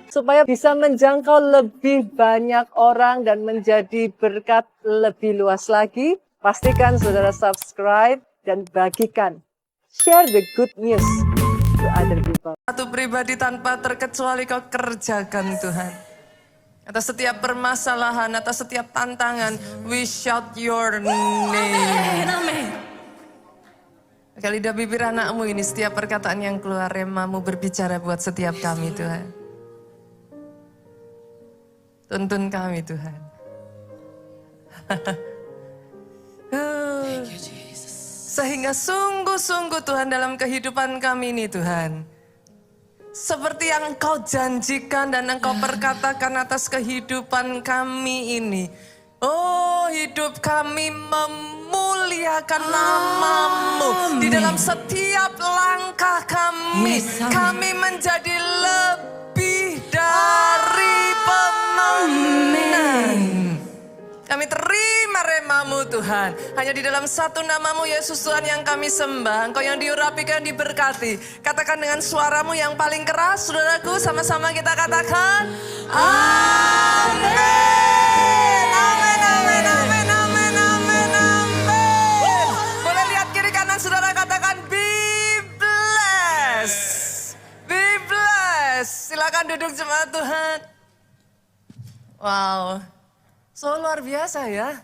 supaya bisa menjangkau lebih banyak orang dan menjadi berkat lebih luas lagi. Pastikan saudara subscribe dan bagikan. Share the good news to other people. Satu pribadi tanpa terkecuali kau kerjakan Tuhan. Atas setiap permasalahan, atas setiap tantangan, we shout your name. Amin. Lidah bibir anakmu ini, setiap perkataan yang keluar, remamu berbicara buat setiap kami Tuhan. Tuntun kami Tuhan. Sehingga sungguh-sungguh Tuhan dalam kehidupan kami ini Tuhan. Seperti yang Engkau janjikan dan Engkau perkatakan atas kehidupan kami ini. Oh, hidup kami memuliakan nama-Mu. Di dalam setiap langkah kami, kami menjadi lebih dari pemenang. Kami terima rema-Mu Tuhan. Hanya di dalam satu nama-Mu Yesus Tuhan yang kami sembah. Engkau yang diurapikan, diberkati. Katakan dengan suaramu yang paling keras, saudaraku, sama-sama kita katakan. Amin. Amin, amin, amin, amin, amin, amin. Boleh lihat kiri kanan saudara, katakan be blessed. Be blessed. Silakan duduk jemaat Tuhan. Wow. So luar biasa ya,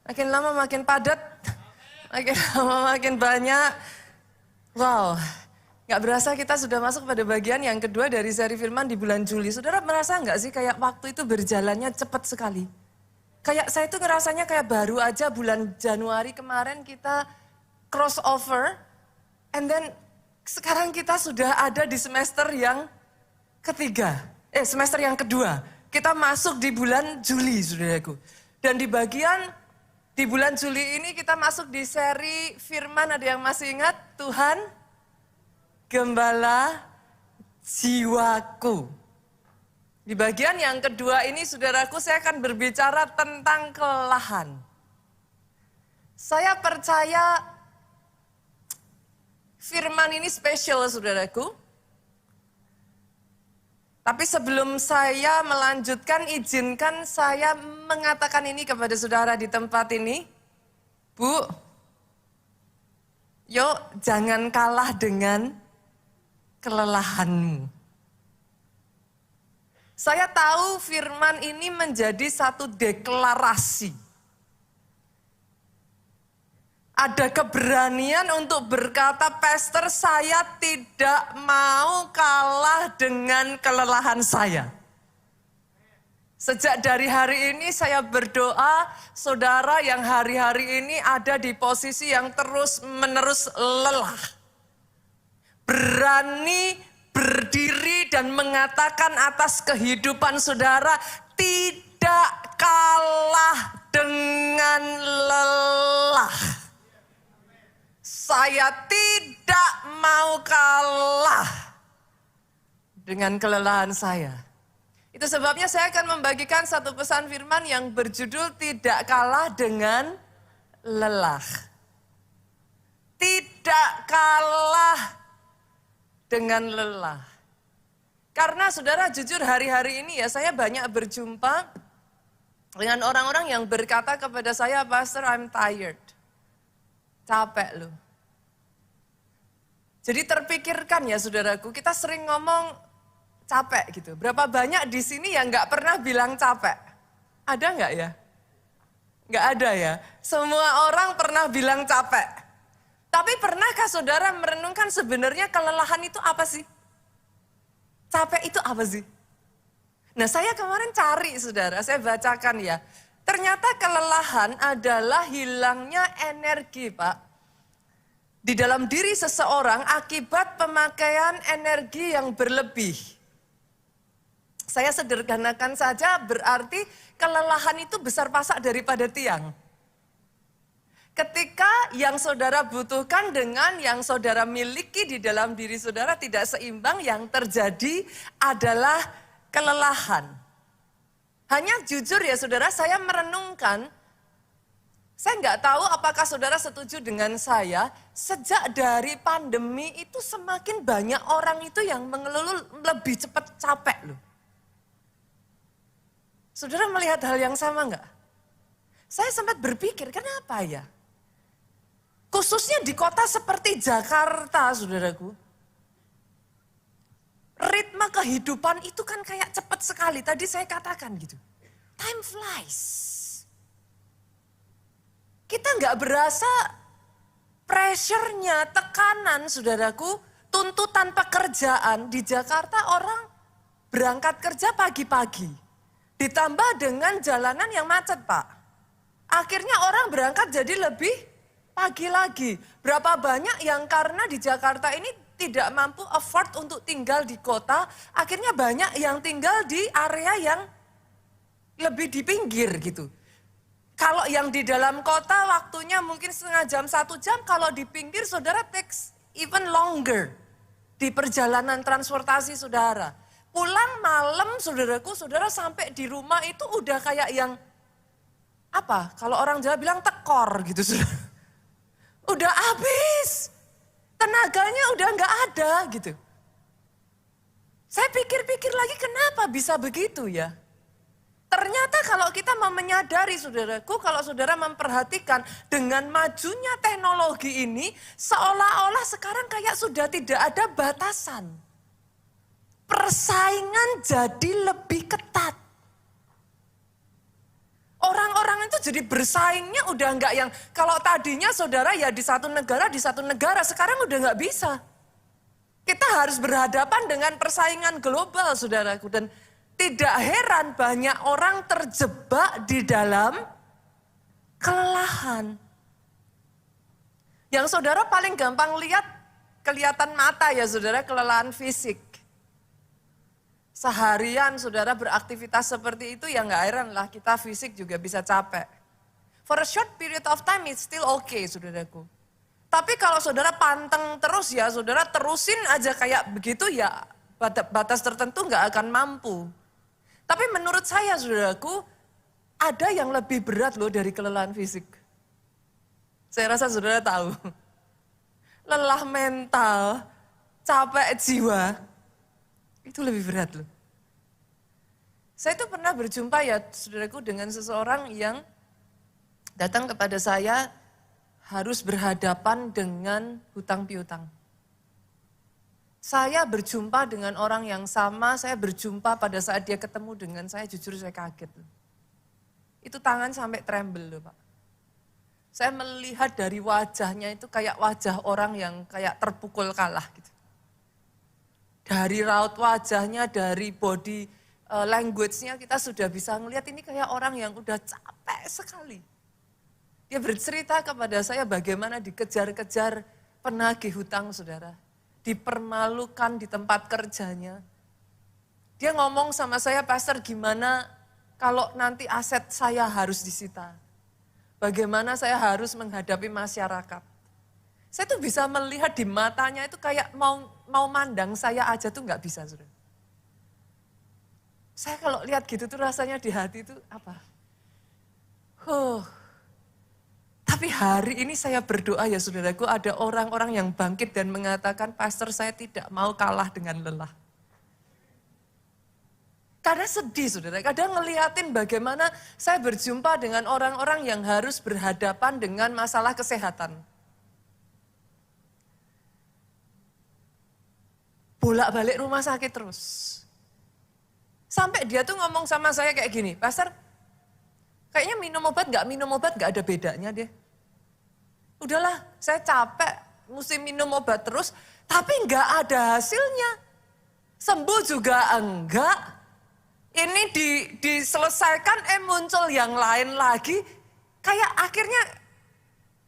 makin lama makin padat, makin lama makin banyak. Wow, gak berasa kita sudah masuk pada bagian yang kedua dari seri firman di bulan Juli. Saudara merasa gak sih kayak waktu itu berjalannya cepat sekali? Kayak saya itu ngerasanya kayak baru aja bulan Januari kemarin kita crossover, and then sekarang kita sudah ada di semester yang ketiga, semester yang kedua. Kita masuk di bulan Juli, saudaraku. Dan di bulan Juli ini kita masuk di seri firman, ada yang masih ingat? Tuhan, gembala jiwaku. Di bagian yang kedua ini, saudaraku, saya akan berbicara tentang kelelahan. Saya percaya firman ini spesial, saudaraku. Tapi sebelum saya melanjutkan, izinkan saya mengatakan ini kepada saudara di tempat ini. Bu, yuk jangan kalah dengan kelelahanmu. Saya tahu firman ini menjadi satu deklarasi. Ada keberanian untuk berkata, Pastor, saya tidak mau kalah dengan kelelahan saya. Sejak dari hari ini saya berdoa, saudara yang hari-hari ini ada di posisi yang terus-menerus lelah. Berani berdiri dan mengatakan atas kehidupan saudara, tidak kalah dengan lelah. Saya tidak mau kalah dengan kelelahan saya. Itu sebabnya saya akan membagikan satu pesan firman yang berjudul tidak kalah dengan lelah. Tidak kalah dengan lelah. Karena saudara jujur hari-hari ini ya saya banyak berjumpa dengan orang-orang yang berkata kepada saya, Pastor, I'm tired. Capek loh. Jadi terpikirkan ya saudaraku, kita sering ngomong capek gitu. Berapa banyak di sini yang gak pernah bilang capek? Ada gak ya? Gak ada ya? Semua orang pernah bilang capek. Tapi pernahkah saudara merenungkan sebenarnya kelelahan itu apa sih? Capek itu apa sih? Nah saya kemarin cari saudara, saya bacakan ya. Ternyata kelelahan adalah hilangnya energi Pak. Di dalam diri seseorang akibat pemakaian energi yang berlebih. Saya sederhanakan saja berarti kelelahan itu besar pasak daripada tiang. Ketika yang saudara butuhkan dengan yang saudara miliki di dalam diri saudara tidak seimbang, yang terjadi adalah kelelahan. Hanya jujur ya saudara, saya merenungkan. Saya nggak tahu apakah saudara setuju dengan saya, sejak dari pandemi itu semakin banyak orang itu yang mengeluh lebih cepat capek loh. Saudara melihat hal yang sama enggak? Saya sempat berpikir, kenapa ya? Khususnya di kota seperti Jakarta, saudaraku. Ritme kehidupan itu kan kayak cepat sekali. Tadi saya katakan gitu. Time flies. Kita nggak berasa pressure-nya, tekanan, saudaraku. Tuntutan pekerjaan di Jakarta orang berangkat kerja pagi-pagi. Ditambah dengan jalanan yang macet, Pak. Akhirnya orang berangkat jadi lebih pagi lagi. Berapa banyak yang karena di Jakarta ini tidak mampu afford untuk tinggal di kota, akhirnya banyak yang tinggal di area yang lebih di pinggir gitu. Kalau yang di dalam kota waktunya mungkin setengah jam, 1 jam, kalau di pinggir saudara takes even longer. Di perjalanan transportasi saudara. Pulang malam saudaraku, saudara sampai di rumah itu udah kayak yang, apa, kalau orang Jawa bilang tekor gitu saudara. Udah habis, tenaganya udah nggak ada gitu. Saya pikir-pikir lagi kenapa bisa begitu ya. Ternyata kalau kita mau menyadari saudaraku, kalau saudara memperhatikan dengan majunya teknologi ini, seolah-olah sekarang kayak sudah tidak ada batasan. Persaingan jadi lebih ketat. Orang-orang itu jadi bersaingnya udah enggak yang, kalau tadinya saudara ya di satu negara, sekarang udah enggak bisa. Kita harus berhadapan dengan persaingan global saudaraku. Dan tidak heran banyak orang terjebak di dalam kelelahan. Yang saudara paling gampang lihat, kelihatan mata ya saudara, kelelahan fisik. Seharian saudara beraktivitas seperti itu ya nggak heran lah kita fisik juga bisa capek. For a short period of time it's still okay saudaraku. Tapi kalau saudara panteng terus ya saudara terusin aja kayak begitu ya batas tertentu nggak akan mampu. Tapi menurut saya saudaraku ada yang lebih berat loh dari kelelahan fisik. Saya rasa saudara tahu. Lelah mental, capek jiwa. Itu lebih berat loh. Saya itu pernah berjumpa ya saudaraku dengan seseorang yang datang kepada saya harus berhadapan dengan hutang piutang. Saya berjumpa dengan orang yang sama, saya berjumpa pada saat dia ketemu dengan saya, jujur saya kaget loh. Itu tangan sampai tremble loh Pak. Saya melihat dari wajahnya itu kayak wajah orang yang kayak terpukul kalah gitu. Dari raut wajahnya, dari body language-nya kita sudah bisa ngelihat ini kayak orang yang udah capek sekali. Dia bercerita kepada saya bagaimana dikejar-kejar penagih hutang saudara. Dipermalukan di tempat kerjanya. Dia ngomong sama saya, Pastor gimana kalau nanti aset saya harus disita. Bagaimana saya harus menghadapi masyarakat. Saya tuh bisa melihat di matanya itu kayak mau mandang saya aja tuh nggak bisa. Saudara. Saya kalau lihat gitu tuh rasanya di hati itu apa? Tapi hari ini saya berdoa ya saudaraku ada orang-orang yang bangkit dan mengatakan Pastor saya tidak mau kalah dengan lelah. Karena sedih saudara, kadang ngeliatin bagaimana saya berjumpa dengan orang-orang yang harus berhadapan dengan masalah kesehatan. Bolak-balik rumah sakit terus. Sampai dia tuh ngomong sama saya kayak gini, Pastor, kayaknya minum obat nggak ada bedanya deh. Udahlah, saya capek, mesti minum obat terus, tapi nggak ada hasilnya. Sembuh juga enggak. Ini diselesaikan, muncul yang lain lagi. Kayak akhirnya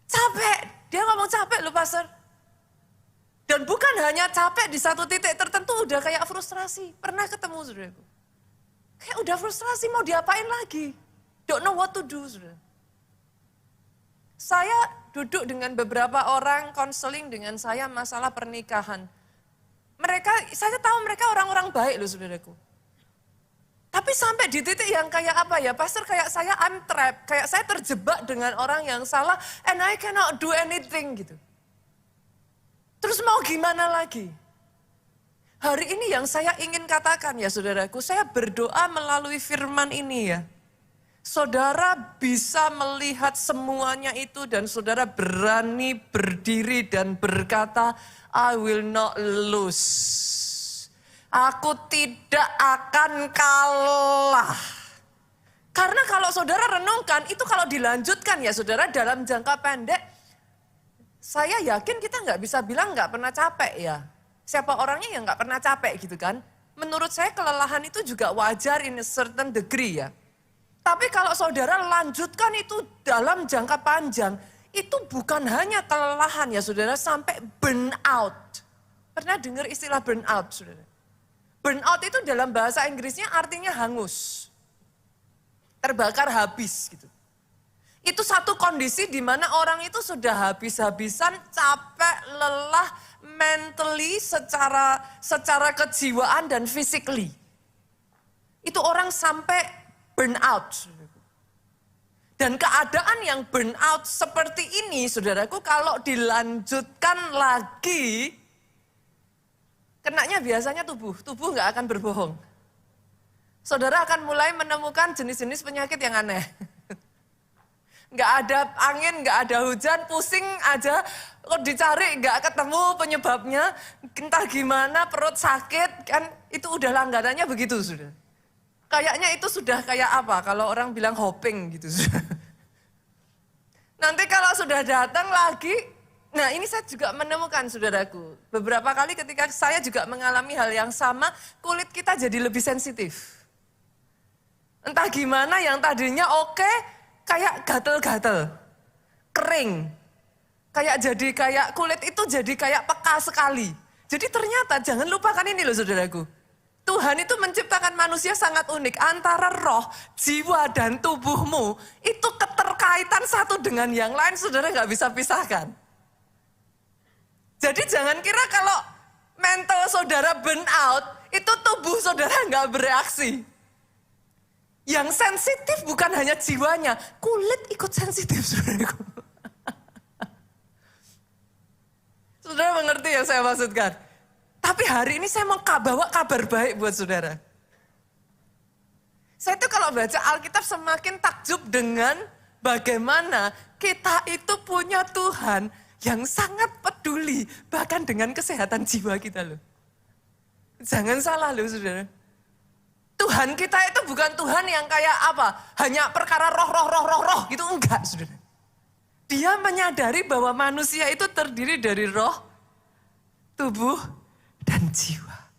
capek. Dia ngomong capek loh Pastor. Dan bukan hanya capek di satu titik tertentu, udah kayak frustrasi. Pernah ketemu saudaraku. Kayak udah frustrasi, mau diapain lagi. Don't know what to do saudara. Saya duduk dengan beberapa orang konseling dengan saya masalah pernikahan. Saya tahu mereka orang-orang baik loh saudaraku. Tapi sampai di titik yang kayak apa ya, Pastor kayak saya I'm trapped, kayak saya terjebak dengan orang yang salah and I cannot do anything gitu. Terus mau gimana lagi? Hari ini yang saya ingin katakan ya saudaraku, saya berdoa melalui firman ini ya. Saudara bisa melihat semuanya itu dan saudara berani berdiri dan berkata, I will not lose. Aku tidak akan kalah. Karena kalau saudara renungkan, itu kalau dilanjutkan ya saudara dalam jangka pendek, saya yakin kita nggak bisa bilang nggak pernah capek ya. Siapa orangnya yang nggak pernah capek gitu kan. Menurut saya kelelahan itu juga wajar in a certain degree ya. Tapi kalau saudara lanjutkan itu dalam jangka panjang, itu bukan hanya kelelahan ya saudara, sampai burnout. Pernah dengar istilah burnout saudara? Burnout itu dalam bahasa Inggrisnya artinya hangus. Terbakar habis gitu. Itu satu kondisi di mana orang itu sudah habis-habisan, capek, lelah, mentally, secara kejiwaan dan physically. Itu orang sampai burnout. Dan keadaan yang burnout seperti ini, saudaraku, kalau dilanjutkan lagi, kenanya biasanya tubuh nggak akan berbohong. Saudara akan mulai menemukan jenis-jenis penyakit yang aneh. Nggak ada angin, nggak ada hujan, pusing aja, kok dicari nggak ketemu penyebabnya, entah gimana perut sakit, kan itu udah langganannya begitu sudah. Kayaknya itu sudah kayak apa, kalau orang bilang hopping gitu. Nanti kalau sudah datang lagi, nah ini saya juga menemukan saudaraku, beberapa kali ketika saya juga mengalami hal yang sama, kulit kita jadi lebih sensitif. Entah gimana yang tadinya oke, kayak gatel-gatel, kering. Kayak kulit itu jadi kayak peka sekali. Jadi ternyata jangan lupakan ini loh saudaraku. Tuhan itu menciptakan manusia sangat unik. Antara roh, jiwa, dan tubuhmu itu keterkaitan satu dengan yang lain, saudara nggak bisa pisahkan. Jadi jangan kira kalau mental saudara burn out, itu tubuh saudara nggak bereaksi. Yang sensitif bukan hanya jiwanya, kulit ikut sensitif saudaraku. Saudara mengerti yang saya maksudkan? Tapi hari ini saya mau bawa kabar baik buat saudara. Saya tuh kalau baca Alkitab semakin takjub dengan bagaimana kita itu punya Tuhan yang sangat peduli bahkan dengan kesehatan jiwa kita loh. Jangan salah loh saudara. Tuhan kita itu bukan Tuhan yang kayak apa, hanya perkara roh gitu, enggak saudara. Dia menyadari bahwa manusia itu terdiri dari roh, tubuh, dan jiwa.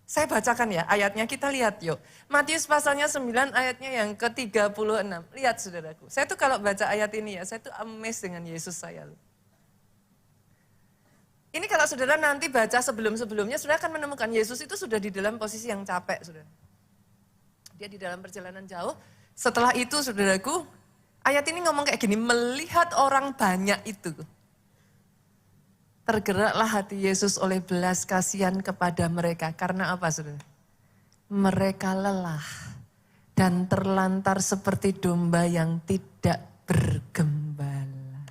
Saya bacakan ya ayatnya, kita lihat yuk. Matius pasalnya 9 ayatnya yang ke-36. Lihat saudaraku, saya tuh kalau baca ayat ini ya, saya tuh amazed dengan Yesus saya loh. Ini kalau saudara nanti baca sebelum-sebelumnya, saudara akan menemukan Yesus itu sudah di dalam posisi yang capek saudara. Dia di dalam perjalanan jauh. Setelah itu saudaraku, ayat ini ngomong kayak gini, melihat orang banyak itu. Tergeraklah hati Yesus oleh belas kasihan kepada mereka. Karena apa saudara? Mereka lelah dan terlantar seperti domba yang tidak bergembala.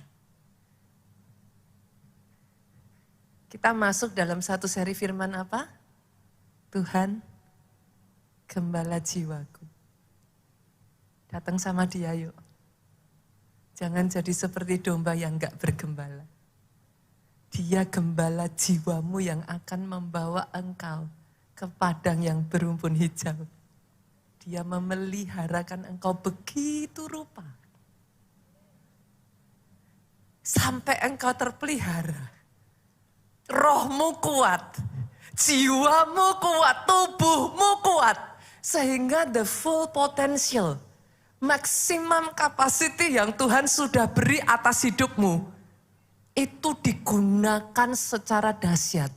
Kita masuk dalam satu seri firman apa? Tuhan, gembala jiwaku. Datang sama dia yuk. Jangan jadi seperti domba yang gak bergembala. Dia gembala jiwamu yang akan membawa engkau ke padang yang berumpun hijau. Dia memeliharakan engkau begitu rupa. Sampai engkau terpelihara. Rohmu kuat, jiwamu kuat, tubuhmu kuat. Sehingga the full potential, maksimum capacity yang Tuhan sudah beri atas hidupmu, itu digunakan secara dahsyat.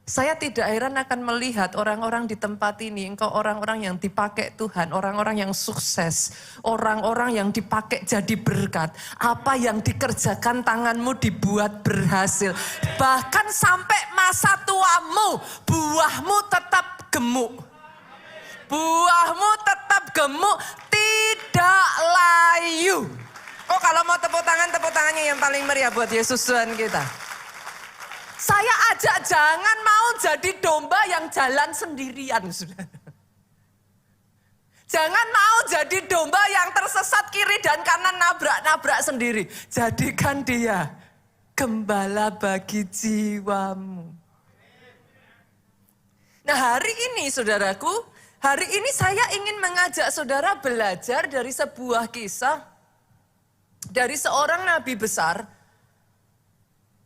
Saya tidak heran akan melihat orang-orang di tempat ini, engkau orang-orang yang dipakai Tuhan, orang-orang yang sukses, orang-orang yang dipakai jadi berkat. Apa yang dikerjakan tanganmu dibuat berhasil. Bahkan sampai masa tuamu, buahmu tetap gemuk. Buahmu tetap gemuk, tidak layu. Oh kalau mau tepuk tangannya yang paling meriah buat Yesus Tuhan kita. Saya ajak jangan mau jadi domba yang jalan sendirian, saudara. Jangan mau jadi domba yang tersesat kiri dan kanan nabrak-nabrak sendiri. Jadikan dia gembala bagi jiwamu. Nah, hari ini saudaraku, hari ini saya ingin mengajak saudara belajar dari sebuah kisah dari seorang nabi besar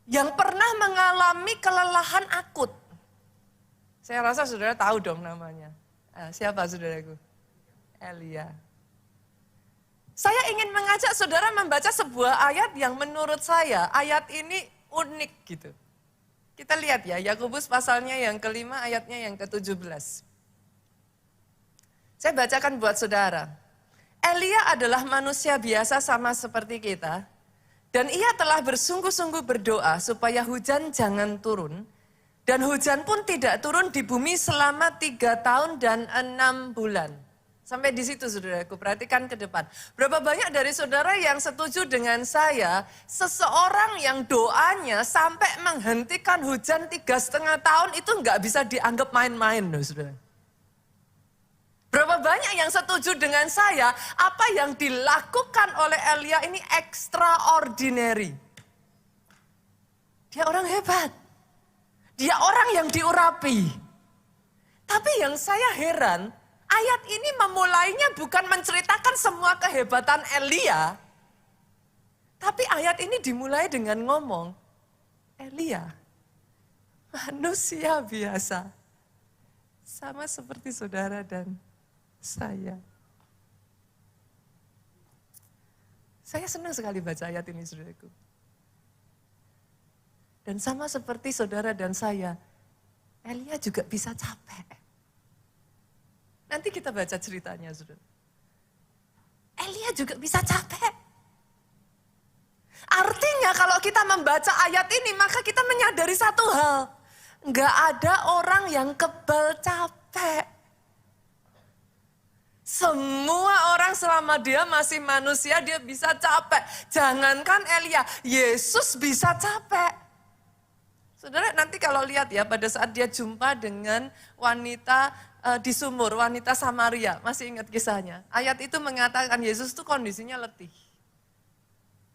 yang pernah mengalami kelelahan akut. Saya rasa saudara tahu dong namanya. Siapa saudaraku? Elia. Saya ingin mengajak saudara membaca sebuah ayat yang menurut saya ayat ini unik gitu. Kita lihat ya, Yakobus pasalnya yang kelima ayatnya yang ke-17. Saya bacakan buat saudara. Elia adalah manusia biasa sama seperti kita. Dan ia telah bersungguh-sungguh berdoa supaya hujan jangan turun. Dan hujan pun tidak turun di bumi selama 3 tahun dan 6 bulan. Sampai di situ saudaraku, perhatikan ke depan. Berapa banyak dari saudara yang setuju dengan saya, seseorang yang doanya sampai menghentikan hujan 3,5 tahun itu nggak bisa dianggap main-main loh saudara. Berapa banyak yang setuju dengan saya, apa yang dilakukan oleh Elia ini extraordinary. Dia orang hebat. Dia orang yang diurapi. Tapi yang saya heran, ayat ini memulainya bukan menceritakan semua kehebatan Elia. Tapi ayat ini dimulai dengan ngomong, Elia, manusia biasa. Sama seperti saudara dan saya. Saya senang sekali baca ayat ini, saudaraku. Dan sama seperti saudara dan saya, Elia juga bisa capek. Nanti kita baca ceritanya, saudara. Elia juga bisa capek. Artinya kalau kita membaca ayat ini, maka kita menyadari satu hal. Enggak ada orang yang kebal capek. Semua orang selama dia masih manusia, dia bisa capek. Jangankan Elia, Yesus bisa capek. Saudara nanti kalau lihat ya, pada saat dia jumpa dengan wanita di sumur, wanita Samaria. Masih ingat kisahnya? Ayat itu mengatakan Yesus itu kondisinya letih.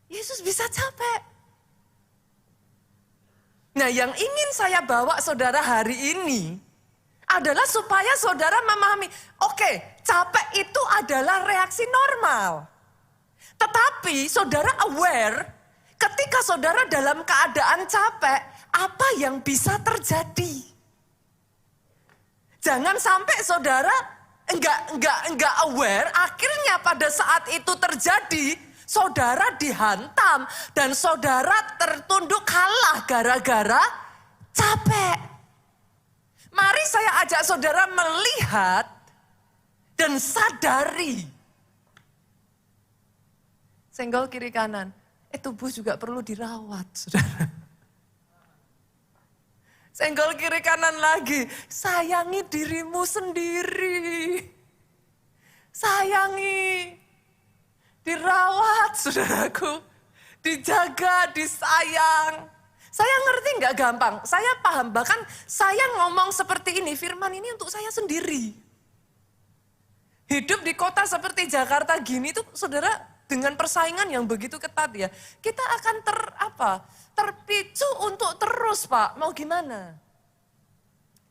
Yesus bisa capek. Nah yang ingin saya bawa saudara hari ini adalah supaya saudara memahami, oke, capek itu adalah reaksi normal. Tetapi saudara aware ketika saudara dalam keadaan capek, apa yang bisa terjadi? Jangan sampai saudara enggak aware, akhirnya pada saat itu terjadi, saudara dihantam dan saudara tertunduk kalah gara-gara capek. Mari saya ajak saudara melihat dan sadari. Senggol kiri kanan, tubuh juga perlu dirawat, saudara. Senggol kiri kanan lagi, sayangi dirimu sendiri. Sayangi, dirawat saudaraku, dijaga, disayang. Saya ngerti nggak gampang, saya paham, bahkan saya ngomong seperti ini, firman ini untuk saya sendiri. Hidup di kota seperti Jakarta gini tuh saudara, dengan persaingan yang begitu ketat ya, kita akan terpicu untuk terus Pak, mau gimana?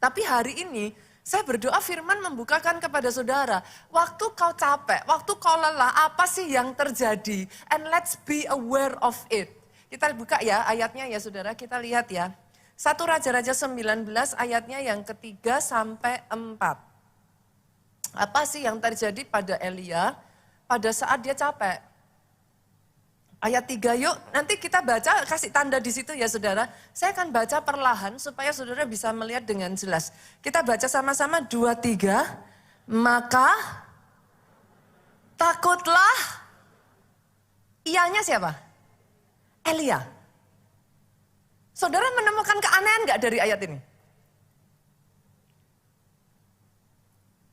Tapi hari ini saya berdoa firman membukakan kepada saudara, waktu kau capek, waktu kau lelah, apa sih yang terjadi? And let's be aware of it. Kita buka ya ayatnya ya saudara, kita lihat ya. 1 Raja-Raja 19 ayatnya yang ke-3 sampai 4. Apa sih yang terjadi pada Elia pada saat dia capek? Ayat 3 yuk, nanti kita baca, kasih tanda di situ ya saudara. Saya akan baca perlahan supaya saudara bisa melihat dengan jelas. Kita baca sama-sama 2, 3. Maka takutlah, ianya siapa? Elia. Saudara menemukan keanehan gak dari ayat ini?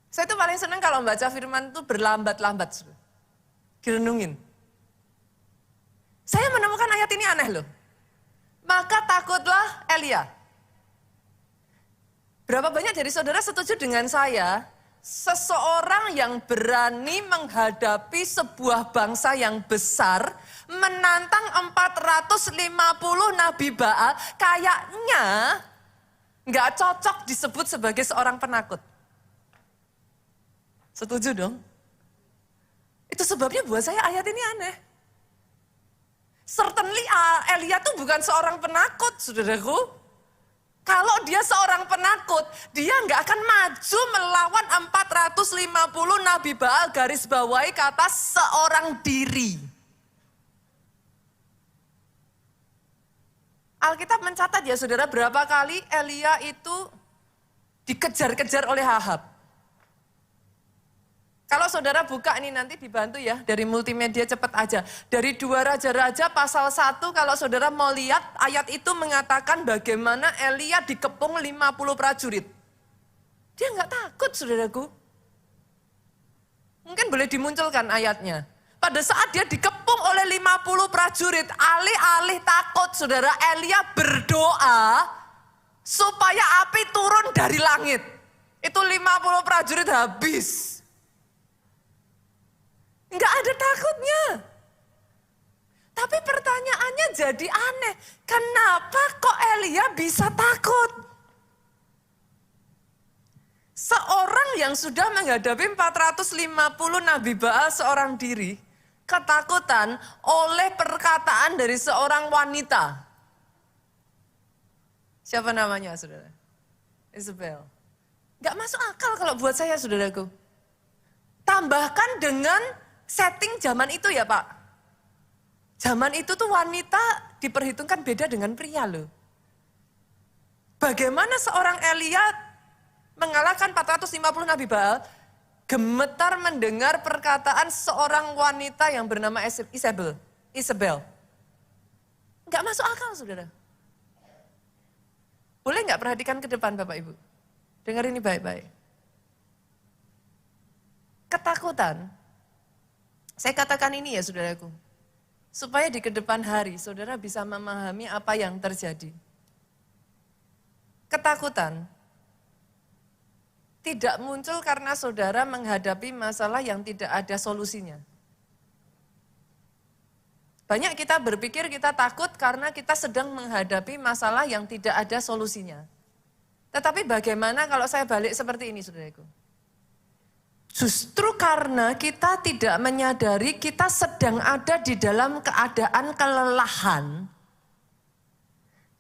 Saya tuh paling senang kalau membaca firman itu berlambat-lambat. Direnungin. Saya menemukan ayat ini aneh loh. Maka takutlah Elia. Berapa banyak dari saudara setuju dengan saya? Seseorang yang berani menghadapi sebuah bangsa yang besar, menantang 450 Nabi Baal, kayaknya nggak cocok disebut sebagai seorang penakut. Setuju dong? Itu sebabnya buat saya ayat ini aneh. Certainly Elia tuh bukan seorang penakut, saudaraku. Kalau dia seorang penakut, dia nggak akan maju melawan 450 Nabi Baal, garis bawahi kata seorang diri. Alkitab mencatat ya saudara, berapa kali Elia itu dikejar-kejar oleh Ahab. Kalau saudara buka ini nanti dibantu ya, dari multimedia cepat aja. Dari 2 Raja-Raja pasal 1, kalau saudara mau lihat, ayat itu mengatakan bagaimana Elia dikepung 50 prajurit. Dia nggak takut saudaraku. Mungkin boleh dimunculkan ayatnya. Pada saat dia dikepung oleh 50 prajurit, alih-alih takut saudara, Elia berdoa supaya api turun dari langit. Itu 50 prajurit habis. Enggak ada takutnya. Tapi pertanyaannya jadi aneh. Kenapa kok Elia bisa takut? Seorang yang sudah menghadapi 450 Nabi Baal seorang diri, ketakutan oleh perkataan dari seorang wanita. Siapa namanya saudara? Isabel. Enggak masuk akal kalau buat saya saudaraku. Tambahkan dengan setting zaman itu ya Pak. Zaman itu tuh wanita diperhitungkan beda dengan pria loh. Bagaimana seorang Elia mengalahkan 450 Nabi Baal, gemetar mendengar perkataan seorang wanita yang bernama Isabel. Enggak masuk akal saudara. Boleh enggak perhatikan ke depan Bapak Ibu? Dengar ini baik-baik. Ketakutan. Saya katakan ini ya saudaraku, supaya di kedepan hari saudara bisa memahami apa yang terjadi. Ketakutan tidak muncul karena saudara menghadapi masalah yang tidak ada solusinya. Banyak kita berpikir kita takut karena kita sedang menghadapi masalah yang tidak ada solusinya. Tetapi bagaimana kalau saya balik seperti ini saudaraku? Justru karena kita tidak menyadari kita sedang ada di dalam keadaan kelelahan.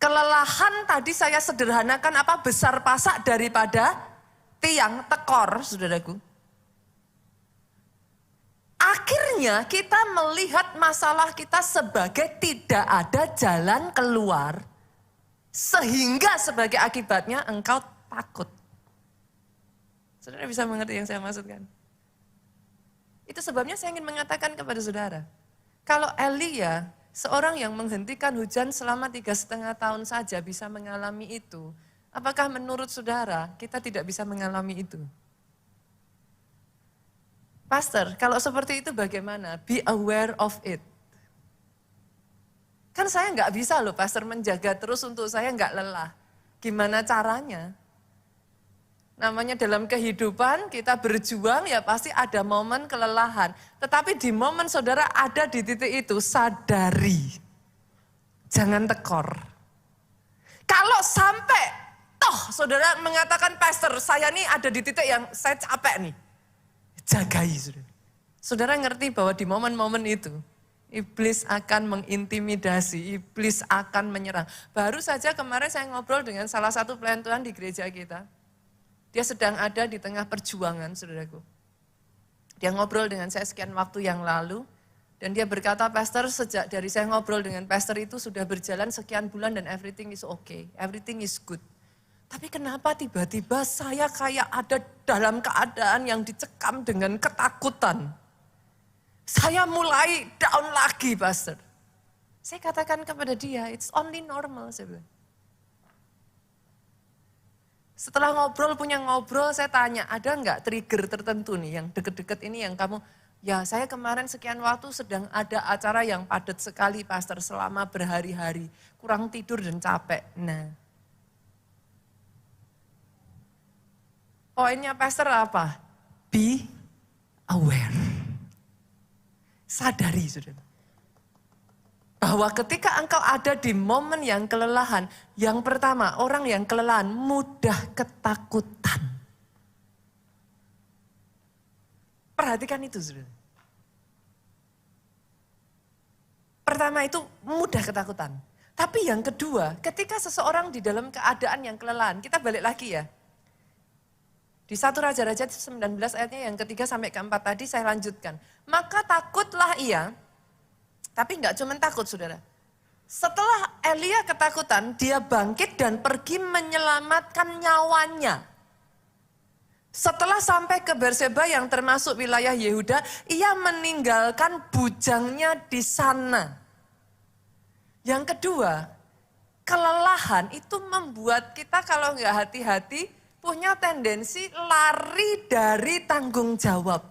Kelelahan tadi saya sederhanakan apa besar pasak daripada tiang tekor, saudaraku. Akhirnya kita melihat masalah kita sebagai tidak ada jalan keluar. Sehingga sebagai akibatnya engkau takut. Saudara bisa mengerti yang saya maksudkan? Itu sebabnya saya ingin mengatakan kepada saudara. Kalau Elia, seorang yang menghentikan hujan selama 3,5 tahun saja bisa mengalami itu. Apakah menurut saudara kita tidak bisa mengalami itu? Pastor, kalau seperti itu bagaimana? Be aware of it. Kan saya nggak bisa loh pastor menjaga terus untuk saya nggak lelah. Gimana caranya? Namanya dalam kehidupan kita berjuang ya pasti ada momen kelelahan. Tetapi di momen saudara ada di titik itu sadari. Jangan tekor. Kalau sampai toh saudara mengatakan pastor saya nih ada di titik yang saya capek nih. Jagai saudara. Saudara ngerti bahwa di momen-momen itu iblis akan mengintimidasi, iblis akan menyerang. Baru saja kemarin saya ngobrol dengan salah satu pelayan Tuhan di gereja kita. Dia sedang ada di tengah perjuangan, saudaraku. Dia ngobrol dengan saya sekian waktu yang lalu, dan dia berkata, pastor sejak dari saya ngobrol dengan pastor itu sudah berjalan sekian bulan dan everything is okay, everything is good. Tapi kenapa tiba-tiba saya kayak ada dalam keadaan yang dicekam dengan ketakutan. Saya mulai down lagi, pastor. Saya katakan kepada dia, it's only normal, saya bilang. Setelah ngobrol, saya tanya, ada enggak trigger tertentu nih yang deket-deket ini yang kamu, ya saya kemarin sekian waktu sedang ada acara yang padat sekali pastor selama berhari-hari, kurang tidur dan capek. Nah, Poinnya pastor apa? Be aware. Sadari, saudara. Bahwa ketika engkau ada di momen yang kelelahan, yang pertama, orang yang kelelahan mudah ketakutan. Perhatikan itu, saudara. Pertama itu mudah ketakutan. Tapi yang kedua, ketika seseorang di dalam keadaan yang kelelahan, kita balik lagi ya. Di 1 Raja-Raja 19 ayatnya yang ketiga sampai keempat tadi saya lanjutkan. Maka takutlah ia, tapi enggak cuma takut, saudara. Setelah Elia ketakutan, dia bangkit dan pergi menyelamatkan nyawanya. Setelah sampai ke Berseba yang termasuk wilayah Yehuda, ia meninggalkan bujangnya di sana. Yang kedua, kelelahan itu membuat kita kalau enggak hati-hati, punya tendensi lari dari tanggung jawab.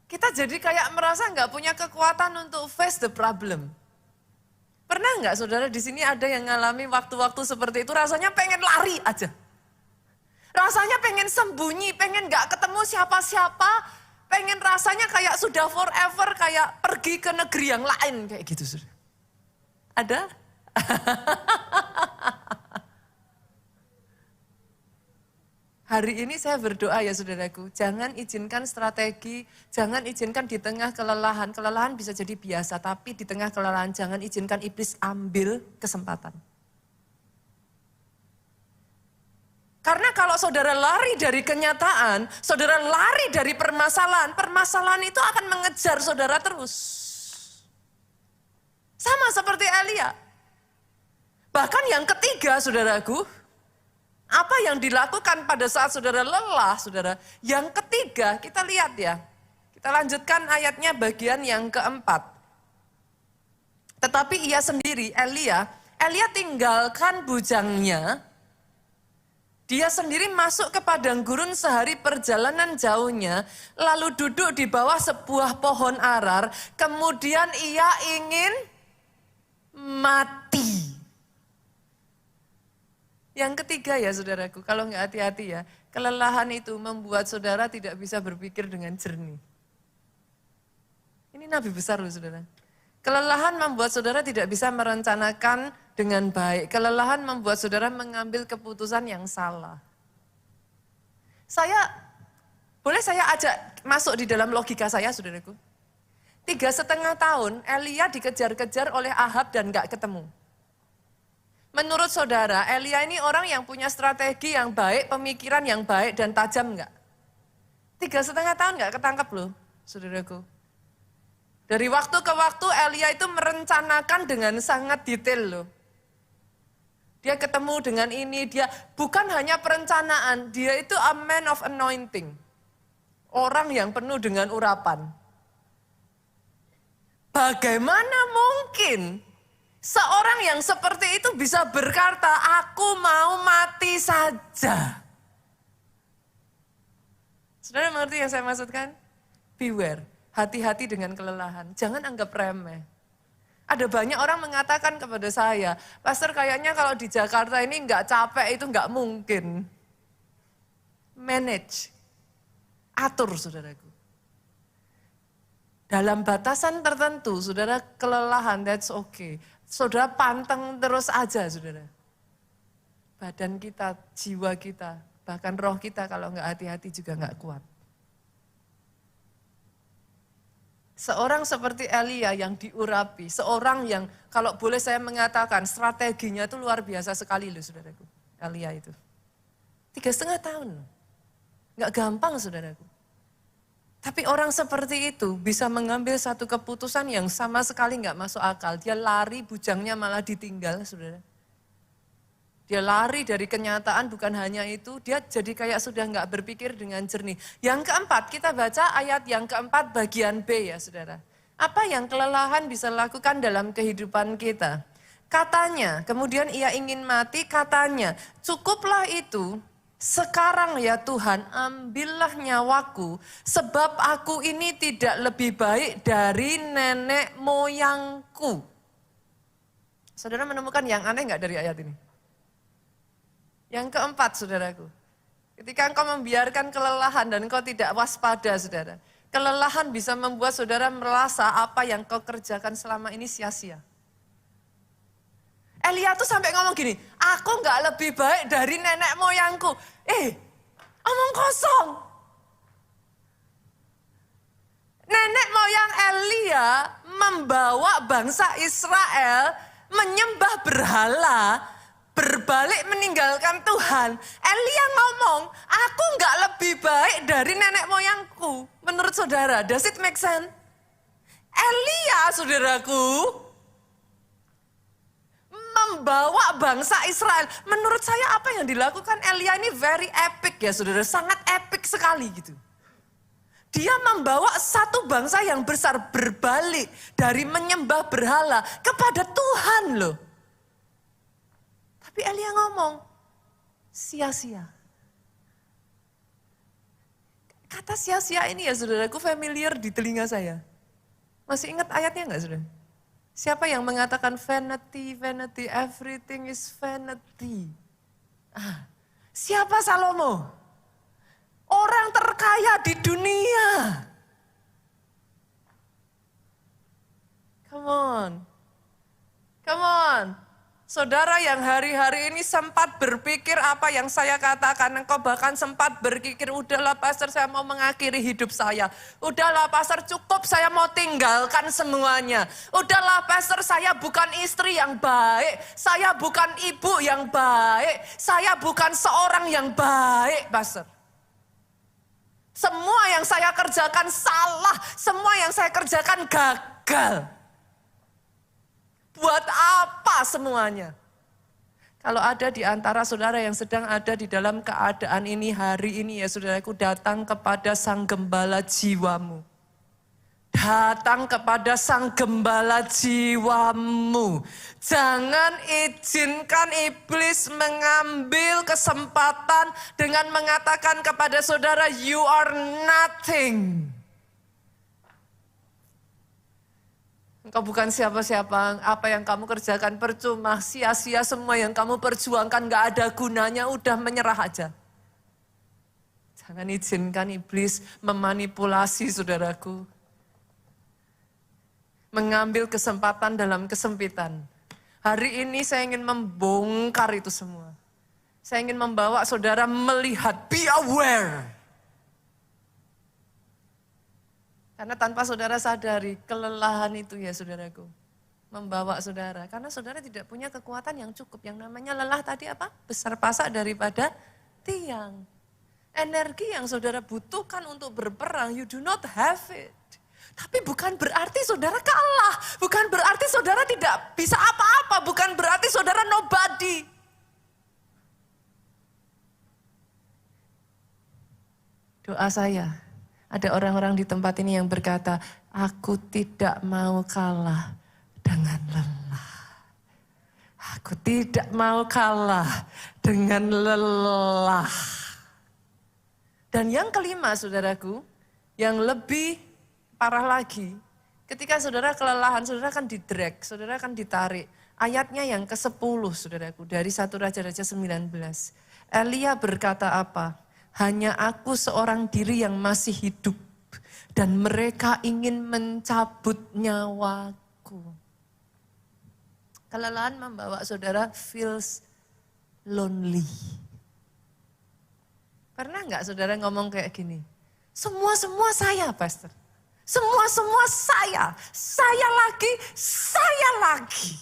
Kita jadi kayak merasa nggak punya kekuatan untuk face the problem. Pernah nggak saudara di sini ada yang ngalami waktu-waktu seperti itu rasanya pengen lari aja. Rasanya pengen sembunyi, pengen nggak ketemu siapa-siapa, pengen rasanya kayak sudah forever, kayak pergi ke negeri yang lain kayak gitu. Saudara. Ada? Hari ini saya berdoa ya saudaraku, jangan izinkan strategi, jangan izinkan di tengah kelelahan. Kelelahan bisa jadi biasa, tapi di tengah kelelahan jangan izinkan iblis ambil kesempatan. Karena kalau saudara lari dari kenyataan, saudara lari dari permasalahan, permasalahan itu akan mengejar saudara terus. Sama seperti Elia. Bahkan yang ketiga saudaraku, apa yang dilakukan pada saat saudara lelah, saudara? Yang ketiga, kita lihat ya. Kita lanjutkan ayatnya bagian yang keempat. Tetapi ia sendiri, Elia tinggalkan bujangnya. Dia sendiri masuk ke padang gurun sehari perjalanan jauhnya. Lalu duduk di bawah sebuah pohon arar. Kemudian ia ingin mati. Yang ketiga ya saudaraku, kalau nggak hati-hati ya, kelelahan itu membuat saudara tidak bisa berpikir dengan jernih. Ini nabi besar loh saudara. Kelelahan membuat saudara tidak bisa merencanakan dengan baik. Kelelahan membuat saudara mengambil keputusan yang salah. Boleh saya ajak masuk di dalam logika saya saudaraku. 3,5 tahun Elia dikejar-kejar oleh Ahab dan nggak ketemu. Menurut saudara, Elia ini orang yang punya strategi yang baik, pemikiran yang baik dan tajam enggak? 3,5 tahun enggak ketangkep loh, saudaraku. Dari waktu ke waktu Elia itu merencanakan dengan sangat detail loh. Dia ketemu dengan ini, dia bukan hanya perencanaan, dia itu a man of anointing. Orang yang penuh dengan urapan. Bagaimana mungkin seorang yang seperti itu bisa berkata, aku mau mati saja. Saudara mengerti yang saya maksudkan? Beware, hati-hati dengan kelelahan. Jangan anggap remeh. Ada banyak orang mengatakan kepada saya, Pastor kayaknya kalau di Jakarta ini enggak capek itu enggak mungkin. Manage, atur saudaraku. Dalam batasan tertentu, saudara kelelahan, that's okay. Saudara panteng terus aja, saudara. Badan kita, jiwa kita, bahkan roh kita kalau nggak hati-hati juga nggak kuat. Seorang seperti Elia yang diurapi, seorang yang kalau boleh saya mengatakan strateginya itu luar biasa sekali loh saudaraku. Elia itu. 3,5 tahun. Nggak gampang saudaraku. Tapi orang seperti itu bisa mengambil satu keputusan yang sama sekali nggak masuk akal. Dia lari, bujangnya malah ditinggal, saudara. Dia lari dari kenyataan, bukan hanya itu, dia jadi kayak sudah nggak berpikir dengan jernih. Yang keempat, kita baca ayat yang keempat bagian B ya saudara. Apa yang kelelahan bisa lakukan dalam kehidupan kita? Katanya, kemudian ia ingin mati, katanya, cukuplah itu. Sekarang ya Tuhan, ambillah nyawaku, sebab aku ini tidak lebih baik dari nenek moyangku. Saudara menemukan yang aneh nggak dari ayat ini? Yang keempat, saudaraku. Ketika engkau membiarkan kelelahan dan engkau tidak waspada, saudara. Kelelahan bisa membuat saudara merasa apa yang kau kerjakan selama ini sia-sia. Elia tuh sampai ngomong gini, aku gak lebih baik dari nenek moyangku. Omong kosong. Nenek moyang Elia membawa bangsa Israel menyembah berhala, berbalik meninggalkan Tuhan. Elia ngomong, aku gak lebih baik dari nenek moyangku. Menurut saudara, does it make sense? Elia, saudaraku, membawa bangsa Israel. Menurut saya apa yang dilakukan Elia ini very epic ya saudara. Sangat epic sekali gitu. Dia membawa satu bangsa yang besar berbalik dari menyembah berhala kepada Tuhan loh. Tapi Elia ngomong, sia-sia. Kata sia-sia ini ya saudaraku familiar di telinga saya. Masih ingat ayatnya enggak saudara? Siapa yang mengatakan vanity, vanity, everything is vanity. Siapa Salomo? Orang terkaya di dunia. Come on. Come on. Saudara yang hari-hari ini sempat berpikir apa yang saya katakan. Engkau bahkan sempat berpikir, udahlah pastor saya mau mengakhiri hidup saya. Udahlah pastor cukup saya mau tinggalkan semuanya. Udahlah pastor saya bukan istri yang baik. Saya bukan ibu yang baik. Saya bukan seorang yang baik pastor. Semua yang saya kerjakan salah. Semua yang saya kerjakan gagal. Buat apa semuanya? Kalau ada di antara saudara yang sedang ada di dalam keadaan ini hari ini ya saudaraku, datang kepada Sang Gembala jiwamu. Datang kepada Sang Gembala jiwamu. Jangan izinkan iblis mengambil kesempatan dengan mengatakan kepada saudara, you are nothing. Engkau bukan siapa-siapa, apa yang kamu kerjakan percuma, sia-sia semua yang kamu perjuangkan gak ada gunanya, udah menyerah aja. Jangan izinkan iblis memanipulasi saudaraku. Mengambil kesempatan dalam kesempitan. Hari ini saya ingin membongkar itu semua. Saya ingin membawa saudara melihat, be aware. Karena tanpa saudara sadari, kelelahan itu ya saudaraku, membawa saudara. Karena saudara tidak punya kekuatan yang cukup. Yang namanya lelah tadi apa? Besar pasak daripada tiang. Energi yang saudara butuhkan untuk berperang, you do not have it. Tapi bukan berarti saudara kalah. Bukan berarti saudara tidak bisa apa-apa. Bukan berarti saudara nobody. Doa saya, ada orang-orang di tempat ini yang berkata, aku tidak mau kalah dengan lelah. Aku tidak mau kalah dengan lelah. Dan yang kelima saudaraku, yang lebih parah lagi, ketika saudara kelelahan, saudara akan didrag, saudara akan ditarik. Ayatnya yang ke-10 saudaraku, dari 1 Raja-Raja 19. Elia berkata apa? Hanya aku seorang diri yang masih hidup dan mereka ingin mencabut nyawaku. Kelelahan membawa saudara feels lonely. Pernah nggak saudara ngomong kayak gini? Semua saya pastor. Semua saya. Saya lagi.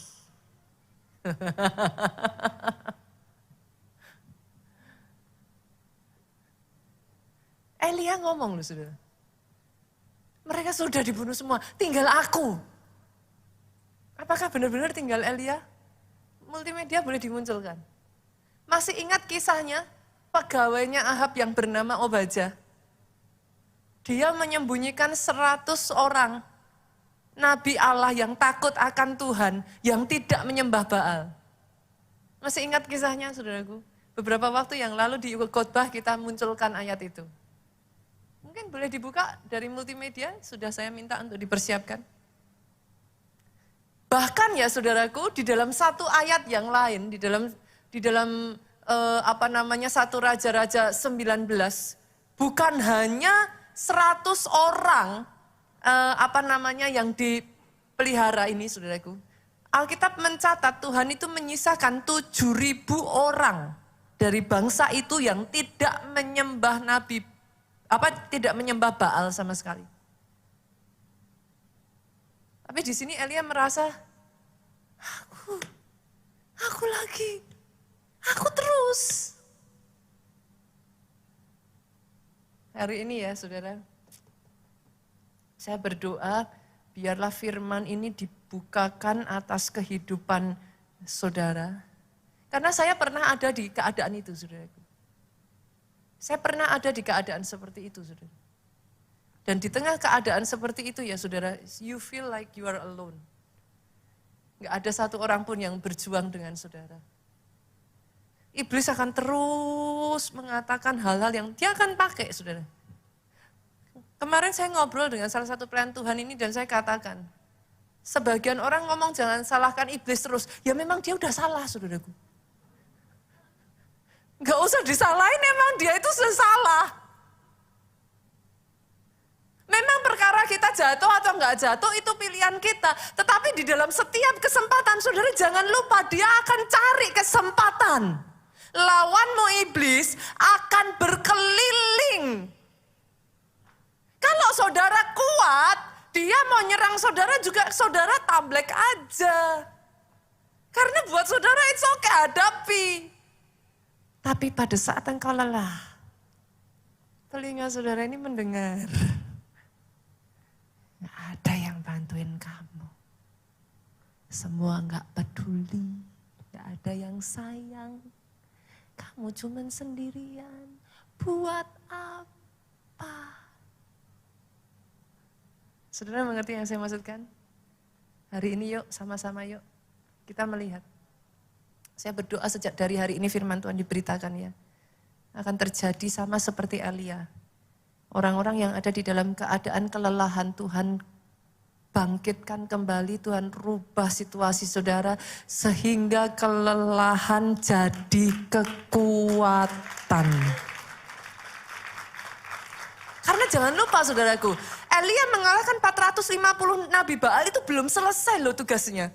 Elia ngomong loh saudara. Mereka sudah dibunuh semua, tinggal aku. Apakah benar-benar tinggal Elia? Multimedia boleh dimunculkan. Masih ingat kisahnya? Pegawainya Ahab yang bernama Obadya. Dia menyembunyikan 100 orang nabi Allah yang takut akan Tuhan, yang tidak menyembah Baal. Masih ingat kisahnya saudaraku? Beberapa waktu yang lalu di khotbah kita munculkan ayat itu. Mungkin boleh dibuka dari multimedia, sudah saya minta untuk dipersiapkan. Bahkan ya saudaraku, di dalam satu ayat yang lain, di dalam 1 Raja-Raja 19, bukan hanya 100 orang yang dipelihara ini, saudaraku. Alkitab mencatat Tuhan itu menyisakan 7.000 orang dari bangsa itu yang tidak menyembah tidak menyembah Baal sama sekali. Tapi di sini Elia merasa, aku lagi, aku terus. Hari ini ya saudara, saya berdoa biarlah firman ini dibukakan atas kehidupan saudara. Karena saya pernah ada di keadaan itu saudaraku. Saya pernah ada di keadaan seperti itu saudara. Dan di tengah keadaan seperti itu ya saudara, you feel like you are alone. Gak ada satu orang pun yang berjuang dengan saudara. Iblis akan terus mengatakan hal-hal yang dia akan pakai saudara. Kemarin saya ngobrol dengan salah satu pelayan Tuhan ini dan saya katakan, sebagian orang ngomong jangan salahkan iblis terus. Ya memang dia udah salah saudaraku. Gak usah disalahin, emang dia itu sudah salah. Memang perkara kita jatuh atau enggak jatuh itu pilihan kita. Tetapi di dalam setiap kesempatan, saudara jangan lupa dia akan cari kesempatan. Lawanmu iblis akan berkeliling. Kalau saudara kuat, dia mau nyerang saudara juga saudara tablek aja. Karena buat saudara it's okay, hadapi. Tapi pada saat engkau lelah, telinga saudara ini mendengar. Gak ada yang bantuin kamu. Semua gak peduli. Gak ada yang sayang. Kamu cuman sendirian. Buat apa? Saudara mengerti yang saya maksudkan? Hari ini yuk, sama-sama yuk. Kita melihat. Saya berdoa sejak dari hari ini firman Tuhan diberitakan ya. Akan terjadi sama seperti Elia. Orang-orang yang ada di dalam keadaan kelelahan, Tuhan bangkitkan kembali, Tuhan rubah situasi saudara sehingga kelelahan jadi kekuatan. Karena jangan lupa saudaraku, Elia mengalahkan 450 Nabi Baal itu belum selesai loh tugasnya.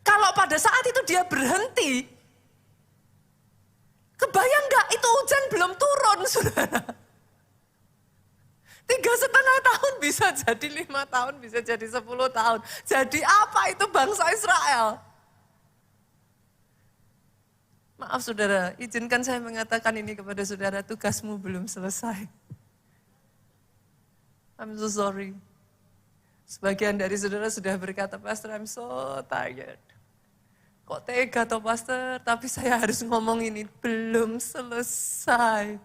Kalau pada saat itu dia berhenti, kebayang gak itu hujan belum turun saudara. 3,5 tahun bisa jadi 5 tahun, bisa jadi 10 tahun. Jadi apa itu bangsa Israel? Maaf saudara, izinkan saya mengatakan ini kepada saudara, tugasmu belum selesai. I'm so sorry. Sebagian dari saudara sudah berkata, Pastor I'm so tired. Kok tega toh Pastor, tapi saya harus ngomong ini, belum selesai.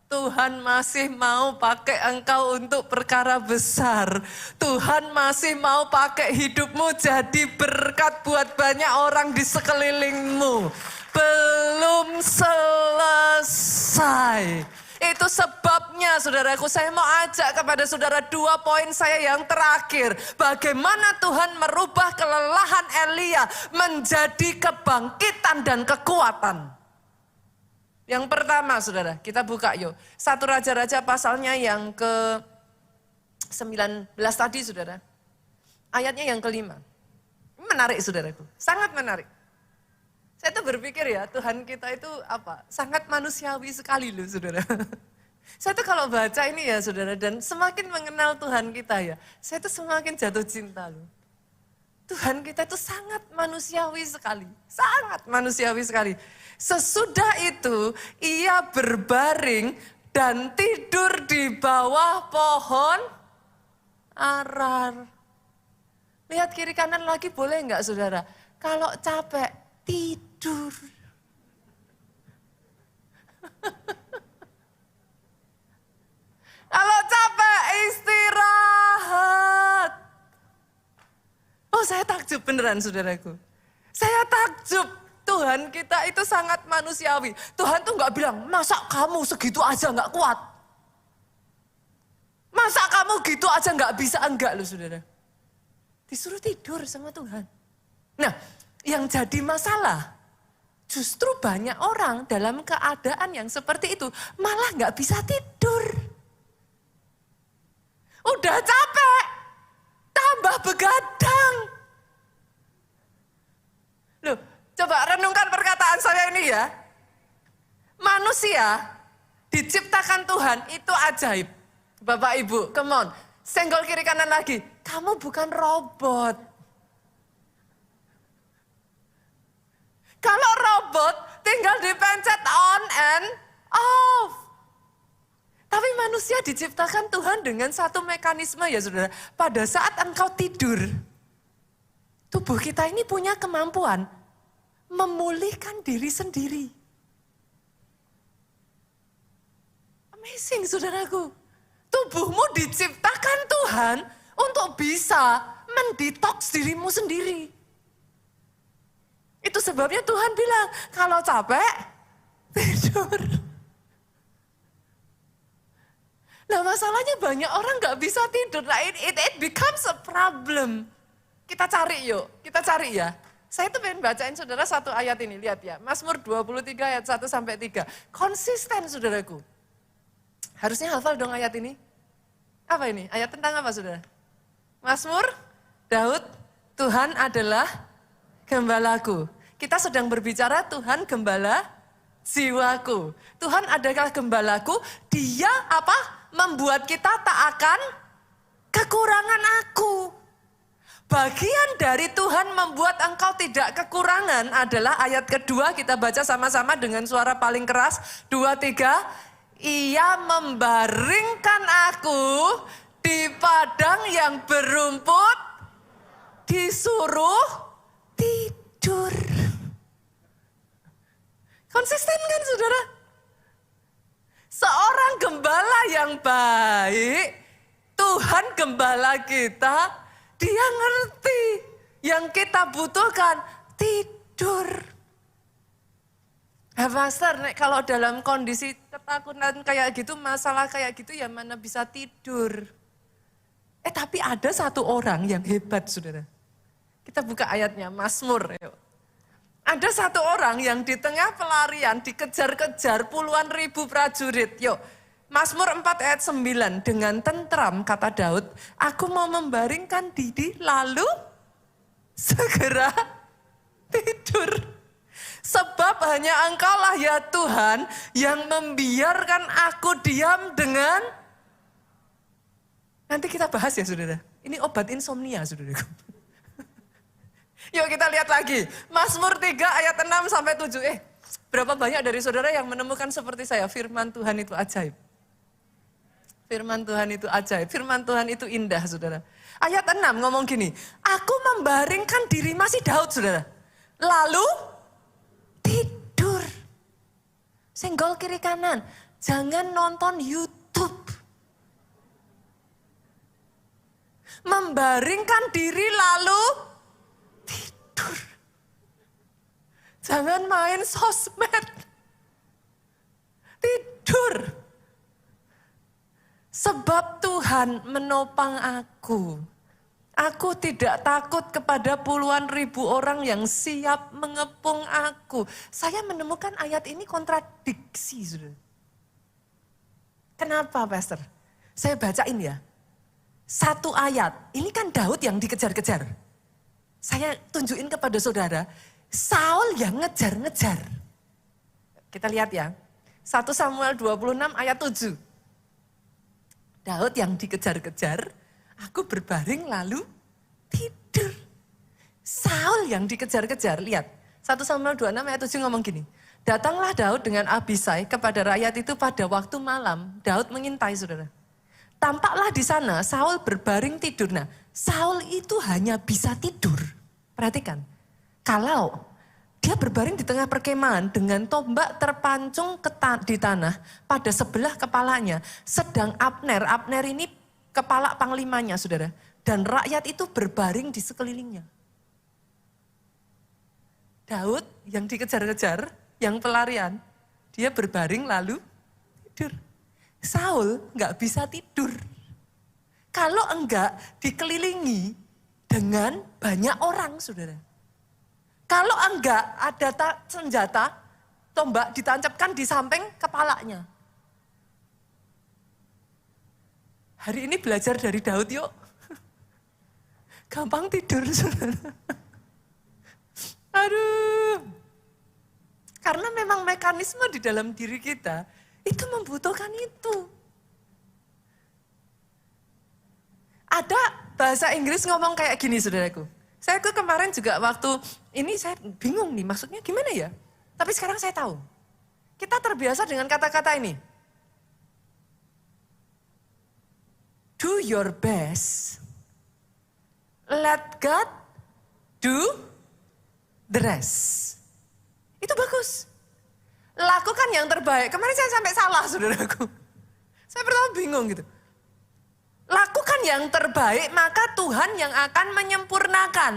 Tuhan masih mau pakai engkau untuk perkara besar. Tuhan masih mau pakai hidupmu jadi berkat buat banyak orang di sekelilingmu. Belum selesai. Itu sebabnya saudaraku, saya mau ajak kepada saudara 2 poin saya yang terakhir. Bagaimana Tuhan merubah kelelahan Elia menjadi kebangkitan dan kekuatan. Yang pertama saudara, kita buka yuk. 1 Raja-Raja pasalnya yang ke-19 tadi saudara. Ayatnya yang ke-5. Menarik saudaraku, sangat menarik. Saya tuh berpikir ya, Tuhan kita itu apa? Sangat manusiawi sekali loh saudara. Saya tuh kalau baca ini ya saudara, dan semakin mengenal Tuhan kita ya, saya tuh semakin jatuh cinta loh. Tuhan kita itu sangat manusiawi sekali, sangat manusiawi sekali. Sesudah itu ia berbaring dan tidur di bawah pohon arar. Lihat kiri kanan lagi boleh enggak saudara? Kalau capek tidur. Kalau capek istirahat. Oh saya takjub beneran saudaraku. Saya takjub. Tuhan kita itu sangat manusiawi. Tuhan tuh gak bilang, masa kamu segitu aja gak kuat? Masa kamu gitu aja gak bisa? Enggak loh saudara. Disuruh tidur sama Tuhan. Nah yang jadi masalah, Justru banyak orang dalam keadaan yang seperti itu malah nggak bisa tidur. Udah capek, tambah begadang. Loh, coba renungkan perkataan saya ini ya. Manusia diciptakan Tuhan itu ajaib. Bapak Ibu, come on. Senggol kiri kanan lagi. Kamu bukan robot. Kalau robot tinggal dipencet on and off. Tapi manusia diciptakan Tuhan dengan satu mekanisme ya saudara. Pada saat engkau tidur, tubuh kita ini punya kemampuan memulihkan diri sendiri. Amazing saudaraku. Tubuhmu diciptakan Tuhan untuk bisa mendetoks dirimu sendiri. Itu sebabnya Tuhan bilang, kalau capek, tidur. Nah masalahnya banyak orang gak bisa tidur. Nah it becomes a problem. Kita cari yuk, kita cari ya. Saya tuh pengen bacain saudara satu ayat ini, lihat ya. Mazmur 23 ayat 1 sampai 3. Konsisten saudaraku. Harusnya hafal dong ayat ini. Apa ini? Ayat tentang apa saudara? Mazmur, Daud, Tuhan adalah gembalaku. Kita sedang berbicara Tuhan gembala jiwaku. Tuhan adalah gembalaku, dia apa? Membuat kita tak akan kekurangan aku. Bagian dari Tuhan membuat engkau tidak kekurangan adalah ayat kedua, kita baca sama-sama dengan suara paling keras. 2, 3. Ia membaringkan aku di padang yang berumput, disuruh tidur. Konsisten kan saudara? Seorang gembala yang baik, Tuhan gembala kita, dia ngerti yang kita butuhkan tidur. Nah Pastor, kalau dalam kondisi ketakutan kayak gitu, masalah kayak gitu ya mana bisa tidur. Tapi ada satu orang yang hebat saudara. Kita buka ayatnya, Mazmur. Yuk. Ada satu orang yang di tengah pelarian dikejar-kejar puluhan ribu prajurit. Yuk, Mazmur 4 ayat 9. Dengan tentram kata Daud, aku mau membaringkan diri lalu segera tidur. Sebab hanya engkaulah ya Tuhan yang membiarkan aku diam dengan... Nanti kita bahas ya saudara. Ini obat insomnia saudara. Yuk kita lihat lagi. Mazmur 3 ayat 6 sampai 7. Berapa banyak dari saudara yang menemukan seperti saya, firman Tuhan itu ajaib. Firman Tuhan itu ajaib. Firman Tuhan itu indah saudara. Ayat 6 ngomong gini. Aku membaringkan diri, masih Daud saudara. Lalu tidur. Senggol kiri kanan. Jangan nonton YouTube. Membaringkan diri lalu tidur. Jangan main sosmed. Tidur. Sebab Tuhan menopang aku. Aku tidak takut kepada puluhan ribu orang yang siap mengepung aku. Saya menemukan ayat ini kontradiksi. Saudara. Kenapa Pastor? Saya bacain ya. Satu ayat, ini kan Daud yang dikejar-kejar. Saya tunjukin kepada saudara, Saul yang ngejar-ngejar. Kita lihat ya, 1 Samuel 26 ayat 7. Daud yang dikejar-kejar, aku berbaring lalu tidur. Saul yang dikejar-kejar, lihat. 1 Samuel 26 ayat 7 ngomong gini. Datanglah Daud dengan Abisai kepada rakyat itu pada waktu malam. Daud mengintai saudara. Tampaklah di sana Saul berbaring tidur. Nah, Saul itu hanya bisa tidur. Perhatikan. Kalau dia berbaring di tengah perkemahan dengan tombak terpancung di tanah pada sebelah kepalanya. Sedang Abner ini kepala panglimanya saudara. Dan rakyat itu berbaring di sekelilingnya. Daud yang dikejar-kejar, yang pelarian, dia berbaring lalu tidur. Saul nggak bisa tidur. Kalau enggak dikelilingi dengan banyak orang, saudara. Kalau enggak ada senjata, tombak ditancapkan di samping kepalanya. Hari ini belajar dari Daud yuk. Gampang tidur, saudara. Aduh. Karena memang mekanisme di dalam diri kita, itu membutuhkan itu. Ada bahasa Inggris ngomong kayak gini, saudaraku. Saya kemarin juga waktu ini saya bingung nih maksudnya gimana ya. Tapi sekarang saya tahu. Kita terbiasa dengan kata-kata ini. Do your best. Let God do the rest. Itu bagus. Lakukan yang terbaik. Kemarin saya sampai salah, saudaraku. Saya pertama bingung gitu. Lakukan yang terbaik, maka Tuhan yang akan menyempurnakan.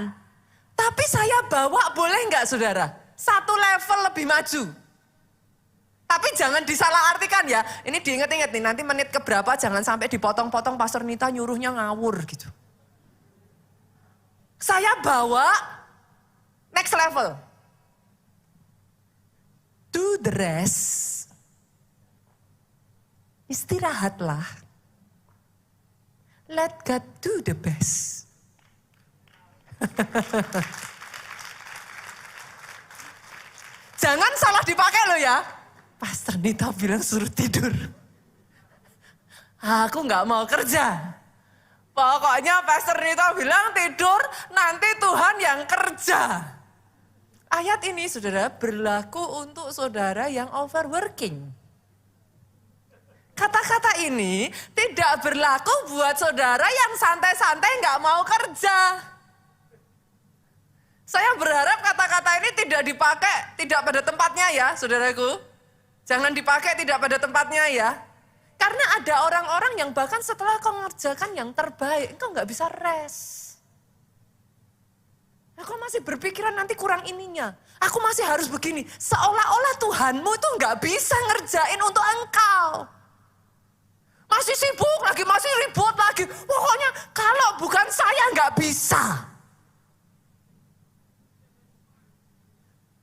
Tapi saya bawa boleh enggak, saudara? Satu level lebih maju. Tapi jangan disalahartikan ya. Ini diingat-ingat nih, nanti menit keberapa jangan sampai dipotong-potong Pastor Nita nyuruhnya ngawur gitu. Saya bawa next level. Do the rest. Istirahatlah. Let God do the best. Jangan salah dipakai loh ya. Pastor Nita bilang suruh tidur. Aku nggak mau kerja. Pokoknya Pastor Nita bilang tidur, nanti Tuhan yang kerja. Ayat ini saudara berlaku untuk saudara yang overworking. Kata-kata ini tidak berlaku buat saudara yang santai-santai nggak mau kerja. Saya berharap kata-kata ini tidak dipakai, tidak pada tempatnya ya saudaraku. Jangan dipakai tidak pada tempatnya ya. Karena ada orang-orang yang bahkan setelah kau mengerjakan yang terbaik, engkau nggak bisa rest. Aku masih berpikiran nanti kurang ininya. Aku masih harus begini. Seolah-olah Tuhanmu itu nggak bisa ngerjain untuk engkau. Masih sibuk lagi, masih ribut lagi. Pokoknya kalau bukan saya nggak bisa.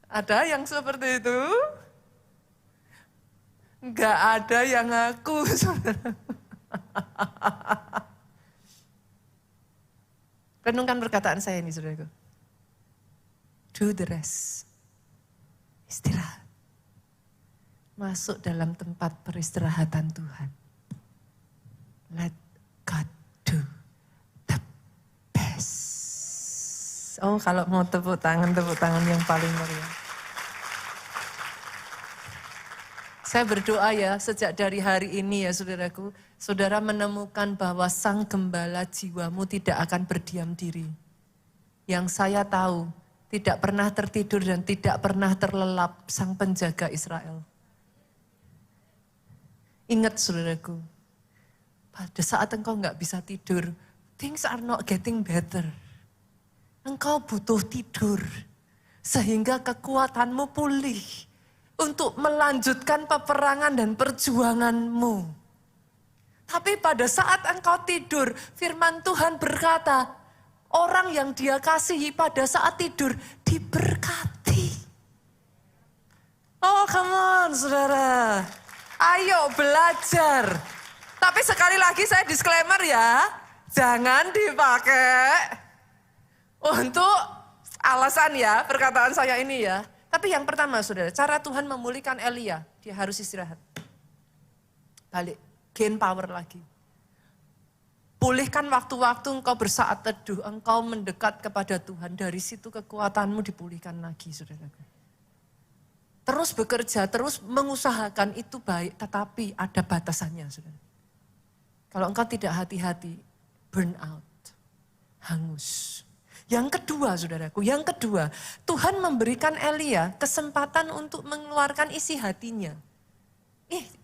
Ada yang seperti itu? Nggak ada yang ngaku, saudara. Renungkan perkataan saya ini, saudaraku. Do the rest. Istirahat. Masuk dalam tempat peristirahatan Tuhan. Let God do the best. Oh, kalau mau tepuk tangan yang paling meriah. Saya berdoa ya, sejak dari hari ini ya saudaraku, saudara menemukan bahwa Sang Gembala jiwamu tidak akan berdiam diri. Yang saya tahu, tidak pernah tertidur dan tidak pernah terlelap Sang Penjaga Israel. Ingat saudaraku, pada saat engkau nggak bisa tidur, things are not getting better. Engkau butuh tidur, sehingga kekuatanmu pulih untuk melanjutkan peperangan dan perjuanganmu. Tapi pada saat engkau tidur, firman Tuhan berkata, orang yang Dia kasihi pada saat tidur diberkati. Oh come on saudara, ayo belajar. Tapi sekali lagi saya disclaimer ya, jangan dipakai untuk alasan ya perkataan saya ini ya. Tapi yang pertama saudara, cara Tuhan memulihkan Elia, dia harus istirahat. Balik, gain power lagi. Pulihkan waktu-waktu engkau bersaat teduh, engkau mendekat kepada Tuhan. Dari situ kekuatanmu dipulihkan lagi saudara. Terus bekerja, terus mengusahakan itu baik, tetapi ada batasannya saudara. Kalau engkau tidak hati-hati, burn out, hangus. Yang kedua saudaraku, yang kedua, Tuhan memberikan Elia kesempatan untuk mengeluarkan isi hatinya.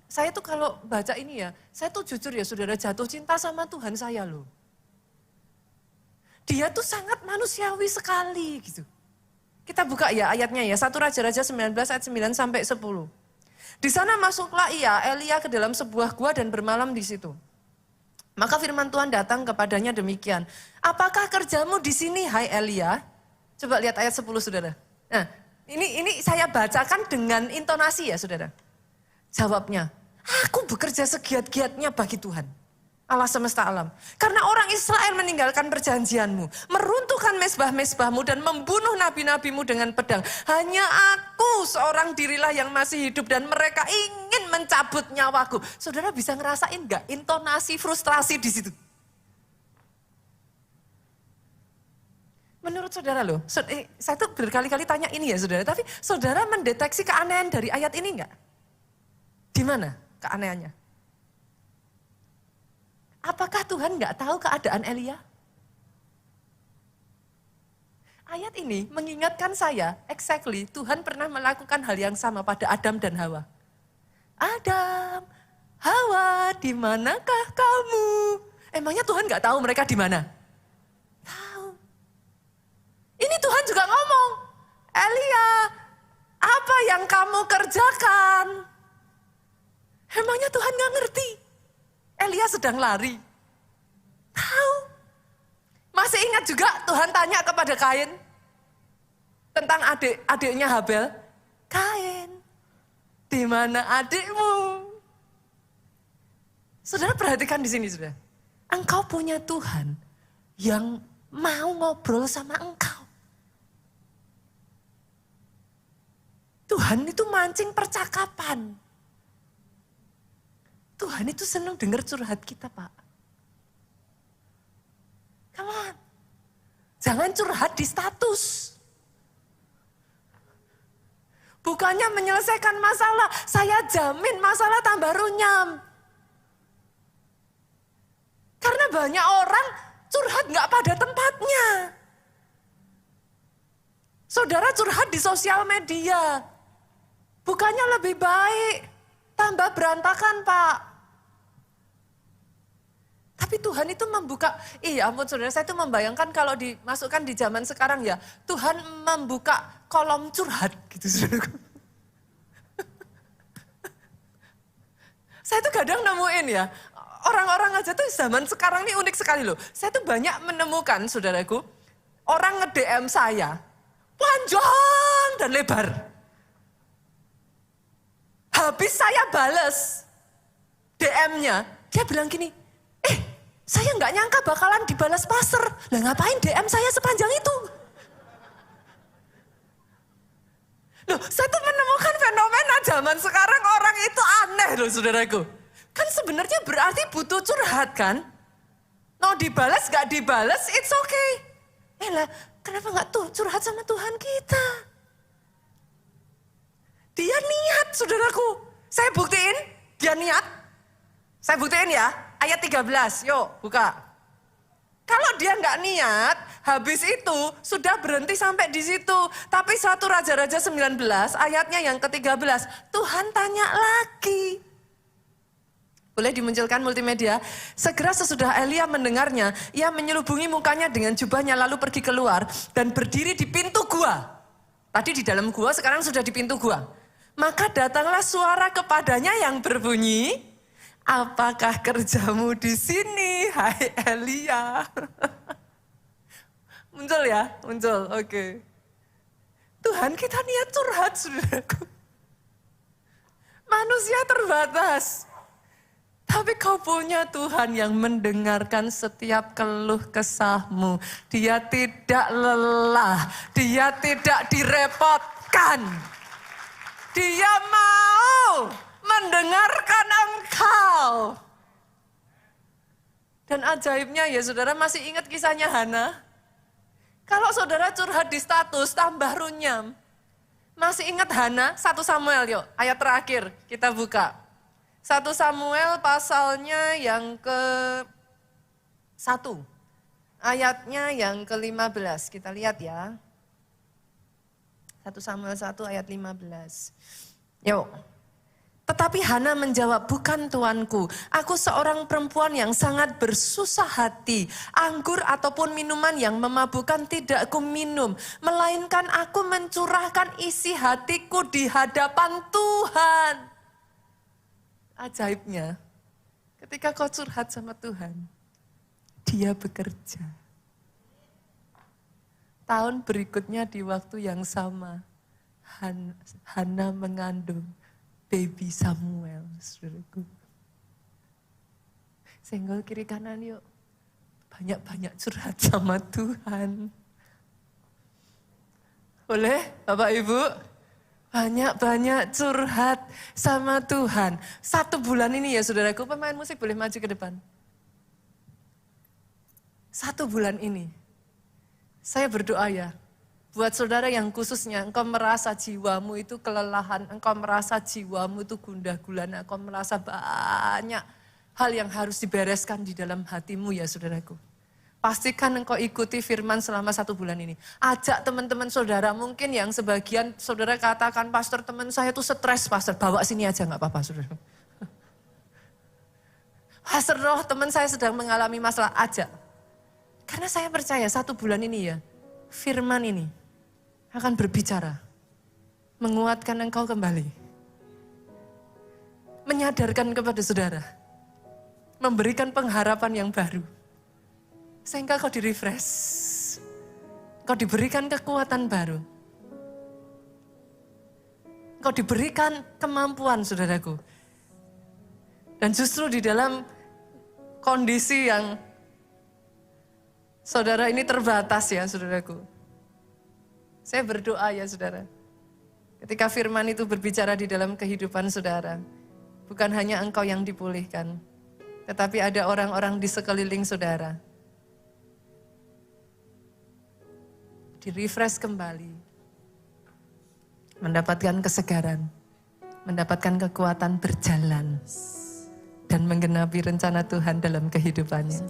Saya tuh kalau baca ini ya, saya tuh jujur ya saudara jatuh cinta sama Tuhan saya loh. Dia tuh sangat manusiawi sekali gitu. Kita buka ya ayatnya ya, 1 Raja-Raja 19 ayat 9 sampai 10. Di sana masuklah Elia ke dalam sebuah gua dan bermalam di situ. Maka firman Tuhan datang kepadanya demikian. Apakah kerjamu di sini hai Elia? Coba lihat ayat 10 saudara. Nah, ini saya bacakan dengan intonasi ya saudara. Jawabnya, aku bekerja segiat-giatnya bagi Tuhan, Allah semesta alam. Karena orang Israel meninggalkan perjanjianmu, meruntuhkan mezbah-mezbahmu dan membunuh nabi-nabimu dengan pedang. Hanya aku seorang dirilah yang masih hidup dan mereka ingin mencabut nyawaku. Saudara bisa ngerasain gak intonasi frustrasi di situ? Menurut saudara loh, saya tuh berkali-kali tanya ini ya saudara, tapi saudara mendeteksi keanehan dari ayat ini enggak? Di mana keanehannya? Apakah Tuhan enggak tahu keadaan Elia? Ayat ini mengingatkan saya, exactly, Tuhan pernah melakukan hal yang sama pada Adam dan Hawa. Adam, Hawa, di manakah kamu? Emangnya Tuhan enggak tahu mereka di mana? Ini Tuhan juga ngomong, Elia, apa yang kamu kerjakan? Emangnya Tuhan gak ngerti? Elia sedang lari. Tahu. Masih ingat juga Tuhan tanya kepada Kain tentang adiknya Habel. Kain, di mana adikmu? Saudara perhatikan di sini saudara. Engkau punya Tuhan yang mau ngobrol sama engkau. Tuhan itu mancing percakapan. Tuhan itu senang dengar curhat kita, Pak. Come on. Jangan curhat di status. Bukannya menyelesaikan masalah, saya jamin masalah tambah runyam. Karena banyak orang curhat gak pada tempatnya. Saudara curhat di sosial media. Bukannya lebih baik, tambah berantakan Pak. Tapi Tuhan itu membuka, ampun saudara, saya itu membayangkan kalau dimasukkan di zaman sekarang ya, Tuhan membuka kolom curhat gitu saudara. Saya tuh kadang nemuin ya, orang-orang aja tuh zaman sekarang ini unik sekali loh. Saya tuh banyak menemukan saudaraku, orang nge-DM saya, panjang dan lebar. Habis saya bales DM-nya, dia bilang gini, saya nggak nyangka bakalan dibalas passer. Lah ngapain DM saya sepanjang itu? Loh, saya tuh menemukan fenomena zaman sekarang orang itu aneh loh saudaraku. Kan sebenarnya berarti butuh curhat kan? Mau dibalas nggak dibalas, it's okay. Lah, kenapa nggak tuh curhat sama Tuhan kita? Dia niat, saudaraku. Saya buktiin, dia niat. Saya buktiin ya, ayat 13, yuk buka. Kalau dia nggak niat, habis itu sudah berhenti sampai di situ. Tapi 1 Raja-Raja 19, ayatnya yang ke-13, Tuhan tanya lagi. Boleh dimunculkan multimedia. Segera sesudah Elia mendengarnya, ia menyelubungi mukanya dengan jubahnya lalu pergi keluar dan berdiri di pintu gua. Tadi di dalam gua, sekarang sudah di pintu gua. Maka datanglah suara kepadanya yang berbunyi, apakah kerjamu di sini, hai Elia? Muncul ya, muncul, oke. Tuhan kita niat curhat, saudaraku. Manusia terbatas. Tapi kau punya Tuhan yang mendengarkan setiap keluh kesahmu. Dia tidak lelah, dia tidak direpotkan. Dia mau mendengarkan engkau. Dan ajaibnya ya saudara, masih ingat kisahnya Hana? Kalau saudara curhat di status tambah runyam. Masih ingat Hana? 1 Samuel yuk, ayat terakhir kita buka. 1 Samuel pasalnya yang ke-1. Ayatnya yang ke-15, kita lihat ya. 1 Samuel 1 ayat 15. Yuk. Tetapi Hana menjawab, bukan tuanku, aku seorang perempuan yang sangat bersusah hati. Anggur ataupun minuman yang memabukkan tidak aku minum. Melainkan aku mencurahkan isi hatiku di hadapan Tuhan. Ajaibnya, ketika kau curhat sama Tuhan, Dia bekerja. Tahun berikutnya di waktu yang sama, Hana mengandung baby Samuel, saudaraku. Senggol kiri kanan yuk. Banyak-banyak curhat sama Tuhan. Boleh Bapak Ibu? Banyak-banyak curhat sama Tuhan. 1 bulan ini ya saudaraku, pemain musik boleh maju ke depan. 1 bulan ini, saya berdoa ya, buat saudara yang khususnya engkau merasa jiwamu itu kelelahan, engkau merasa jiwamu itu gundah gulana, engkau merasa banyak hal yang harus dibereskan di dalam hatimu ya saudaraku. Pastikan engkau ikuti firman selama 1 bulan ini. Ajak teman-teman saudara, mungkin yang sebagian saudara katakan, pastor teman saya itu stres, pastor bawa sini aja gak apa-apa saudara. Pastor roh teman saya sedang mengalami masalah, ajak. Karena saya percaya 1 bulan ini ya, firman ini akan berbicara. Menguatkan engkau kembali. Menyadarkan kepada saudara. Memberikan pengharapan yang baru. Sehingga kau di-refresh. Kau diberikan kekuatan baru. Kau diberikan kemampuan, saudaraku. Dan justru di dalam kondisi yang saudara ini terbatas ya, saudaraku. Saya berdoa ya, saudara. Ketika firman itu berbicara di dalam kehidupan saudara, bukan hanya engkau yang dipulihkan, tetapi ada orang-orang di sekeliling saudara. Di-refresh kembali. Mendapatkan kesegaran. Mendapatkan kekuatan berjalan. Dan menggenapi rencana Tuhan dalam kehidupannya.